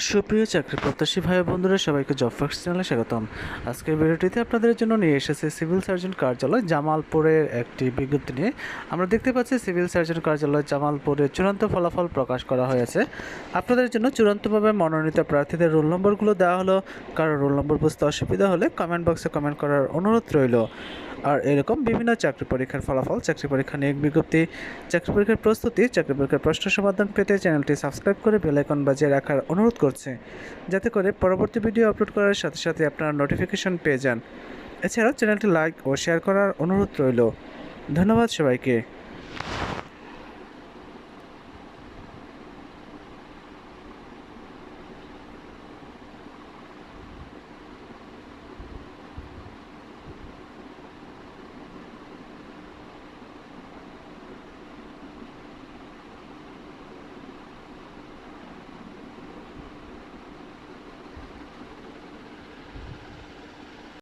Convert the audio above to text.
সুপ্রিয় চাকরি প্রত্যাশী ভাই বন্ধুরা, সবাইকে জব ফ্যাক্টস চ্যানেলে স্বাগতম। আজকের ভিডিওটিতে আপনাদের জন্য নিয়ে এসেছে সিভিল সার্জন কার্যালয় জামালপুরের একটি বিজ্ঞপ্তি নিয়ে। আমরা দেখতে পাচ্ছি সিভিল সার্জন কার্যালয় জামালপুরের চূড়ান্ত ফলাফল প্রকাশ করা হয়েছে। আপনাদের জন্য চূড়ান্তভাবে মনোনীত প্রার্থীদের রোল নম্বরগুলো দেওয়া হলো। কারো রোল নম্বর বুঝতে অসুবিধা হলে কমেন্ট বক্সে কমেন্ট করার অনুরোধ রইল। আর এরকম বিভিন্ন চাকরি পরীক্ষার ফলাফল, চাকরি পরীক্ষা নিয়োগ বিজ্ঞপ্তি, চাকরি পরীক্ষার প্রস্তুতি, চাকরি পরীক্ষার প্রশ্ন সমাধান পেতে চ্যানেলটি সাবস্ক্রাইব করে বেল আইকন বাজিয়ে রাখার অনুরোধ করছে, যাতে করে পরবর্তী ভিডিও আপলোড করার সাথে সাথে আপনারা নোটিফিকেশন পেয়ে যান। এছাড়াও চ্যানেলটি লাইক ও শেয়ার করার অনুরোধ রইল। ধন্যবাদ সবাইকে।